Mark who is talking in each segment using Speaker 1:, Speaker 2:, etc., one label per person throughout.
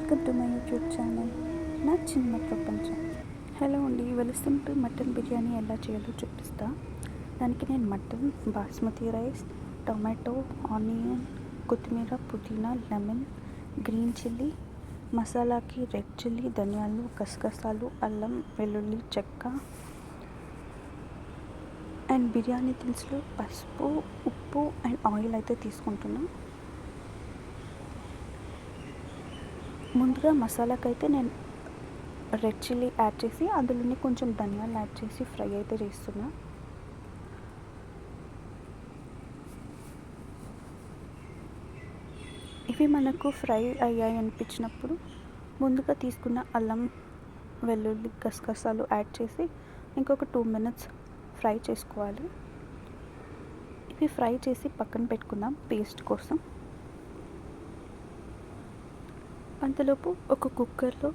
Speaker 1: Welcome to my YouTube channel నా చిన్న ప్రపంచం. హలో అండి, ఇవాళ సింపుల్ మటన్ బిర్యానీ ఎలా చేయాలో చూపిస్తా. దానికి నేను mutton, basmati rice, tomato, onion, కొత్తిమీర, పుదీనా, లెమన్, గ్రీన్ చిల్లీ, మసాలాకి రెడ్ చిల్లీ, ధనియాలు, గసగసాలు, అల్లం వెల్లుల్లి చెక్క అండ్ బిర్యానీ దినుసులు, పసుపు, ఉప్పు అండ్ ఆయిల్ అయితే తీసుకుంటున్నాను. ముందుగా మసాలాకైతే నేను రెడ్ చిల్లీ యాడ్ చేసి అందులోనే కొంచెం ధనియాలు యాడ్ చేసి ఫ్రై అయితే చేస్తున్నా. ఇవి మనకు ఫ్రై అయ్యాయి అనిపించినప్పుడు ముందుగా తీసుకున్న అల్లం వెల్లుల్లి గసగసాలు యాడ్ చేసి ఇంకొక 2 minutes ఫ్రై చేసుకోవాలి. ఇవి ఫ్రై చేసి పక్కన పెట్టుకుందాం పేస్ట్ కోసం. అంతలోపు ఒక కుక్కర్లో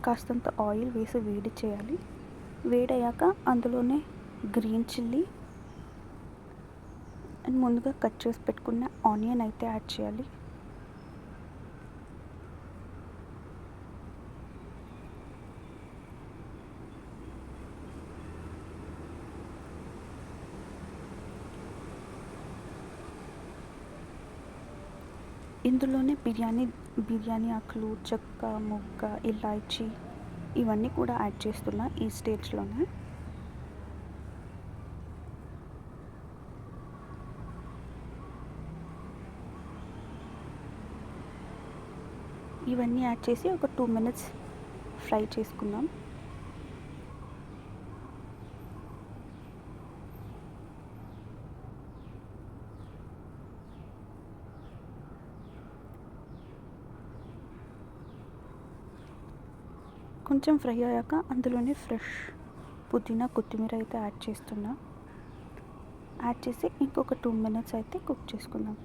Speaker 1: కాస్తంత ఆయిల్ వేసి వేడి చేయాలి. వేడయ్యాక అందులోనే గ్రీన్ చిల్లీ అండ్ ముందుగా కట్ చేసి పెట్టుకున్న ఆనియన్ అయితే యాడ్ చేయాలి. ఇందులోనే బిర్యానీ ఆకులు, చెక్క, మొగ్గ, ఇలాచీ ఇవన్నీ కూడా యాడ్ చేస్తున్నా ఈ స్టేజ్లోనే. ఇవన్నీ యాడ్ చేసి ఒక 2 minutes ఫ్రై చేసుకుందాం. కొంచెం ఫ్రై అయ్యాక అందులోనే ఫ్రెష్ పుదీనా, కొత్తిమీర అయితే యాడ్ చేస్తున్నా. యాడ్ చేసి ఇంకొక 2 minutes అయితే కుక్ చేసుకుందాం.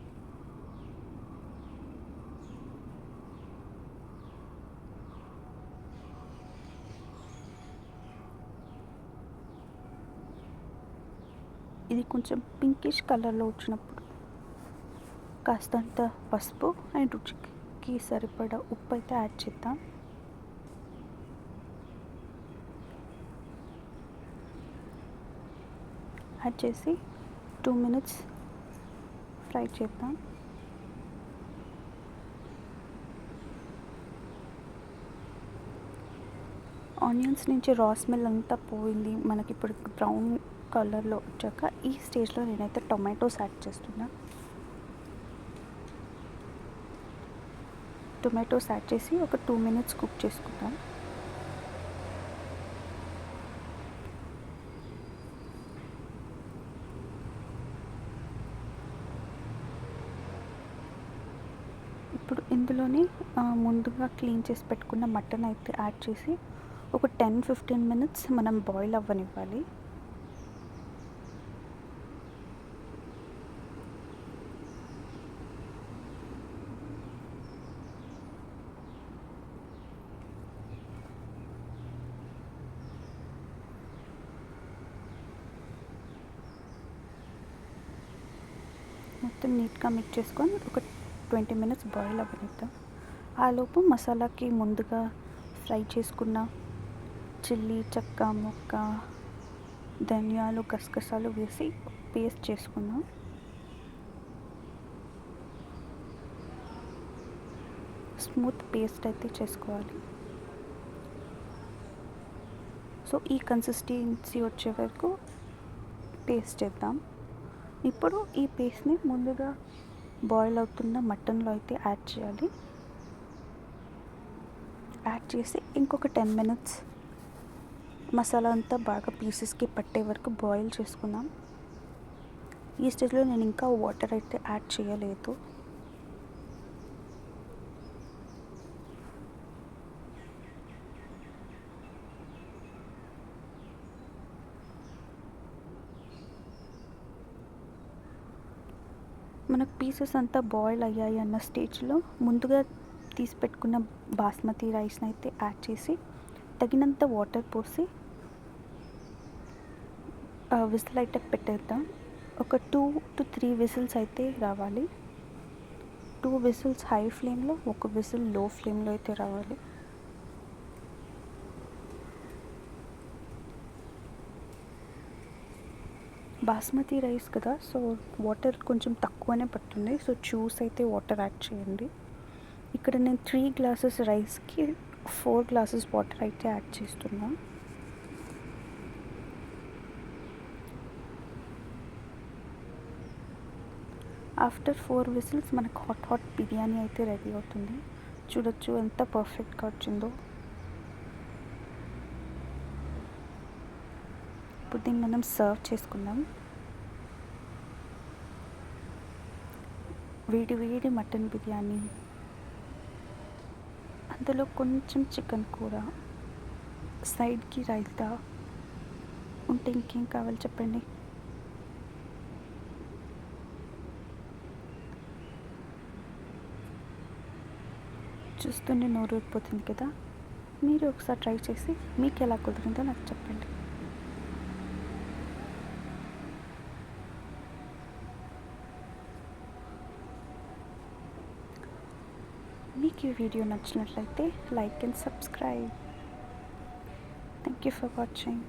Speaker 1: ఇది కొంచెం పింకిష్ కలర్లో వచ్చినప్పుడు కాస్తంత పసుపు అండ్ రుచికి సరిపడా ఉప్పు అయితే యాడ్ చేద్దాం. యాడ్ చేసి 2 minutes ఫ్రై చేద్దాం. ఆనియన్స్ నుంచి రా స్మెల్ అంతా పోయింది, మనకి ఇప్పుడు బ్రౌన్ కలర్లో వచ్చాక ఈ స్టేజ్లో నేనైతే టొమాటోస్ యాడ్ చేస్తున్నా. టొమాటోస్ యాడ్ చేసి ఒక 2 minutes కుక్ చేసుకుందాం. ఇప్పుడు ఇందులోనే ముందుగా క్లీన్ చేసి పెట్టుకున్న మటన్ అయితే యాడ్ చేసి ఒక 10-15 minutes మనం బాయిల్ అవ్వనివ్వాలి. మొత్తం నీట్గా మిక్స్ చేసుకొని ఒక 20 minutes బాయిల్ అవ్వనిద్దాం. ఆలోపు మసాలాకి ముందుగా ఫ్రై చేసుకున్న చిల్లీ, చెక్క, మొగ్గ, ధనియాలు, గసగసాలు వేసి పేస్ట్ చేసుకుందాం. స్మూత్ పేస్ట్ అయితే చేసుకోవాలి. సో ఈ కన్సిస్టెన్సీ వచ్చే వరకు పేస్ట్ చేద్దాం. ఇప్పుడు ఈ పేస్ట్ని ముందుగా బాయిల్ అవుతున్న మటన్లో అయితే యాడ్ చేయాలి. యాడ్ చేసి ఇంకొక 10 minutes మసాలా అంతా బాగా పీసెస్కి పట్టే వరకు బాయిల్ చేసుకుందాం. ఈ స్టేజ్లో నేను ఇంకా వాటర్ అయితే యాడ్ చేయలేదు. మనకు పీసెస్ అంతా బాయిల్ అయ్యాయి అన్న స్టేజ్లో ముందుగా తీసి పెట్టుకున్న బాస్మతి రైస్ని అయితే యాడ్ చేసి తగినంత వాటర్ పోసి విజిల్ అయితే పెట్టేద్దాం. ఒక 2 to 3 విజిల్స్ అయితే రావాలి. 2 విజిల్స్ హై ఫ్లేమ్లో, 1 విజిల్ లో ఫ్లేమ్లో అయితే రావాలి. బాస్మతి రైస్ కదా, సో వాటర్ కొంచెం తక్కువనే పడుతుంది. సో చూస్ అయితే వాటర్ యాడ్ చేయండి. ఇక్కడ నేను 3 గ్లాసెస్ రైస్కి 4 గ్లాసెస్ వాటర్ అయితే యాడ్ చేస్తున్నా. ఆఫ్టర్ 4 విజిల్స్ మనకు హాట్ బిర్యానీ అయితే రెడీ అవుతుంది. చూడొచ్చు ఎంత పర్ఫెక్ట్గా వచ్చిందో. ఇప్పుడు దీన్ని మనం సర్వ్ చేసుకుందాం. వేడి వేడి మటన్ బిర్యానీ, అందులో కొంచెం చికెన్ కూర, సైడ్కి రైతా ఉంటే ఇంకేం కావాలి చెప్పండి. చూస్తూనే నోరు ఊరిపోతుంది కదా. మీరు ఒకసారి ట్రై చేసి మీకు ఎలా కుదిరిందో నాకు చెప్పండి. మీకు ఈ వీడియో నచ్చినట్లయితే like and subscribe. Thank you for watching.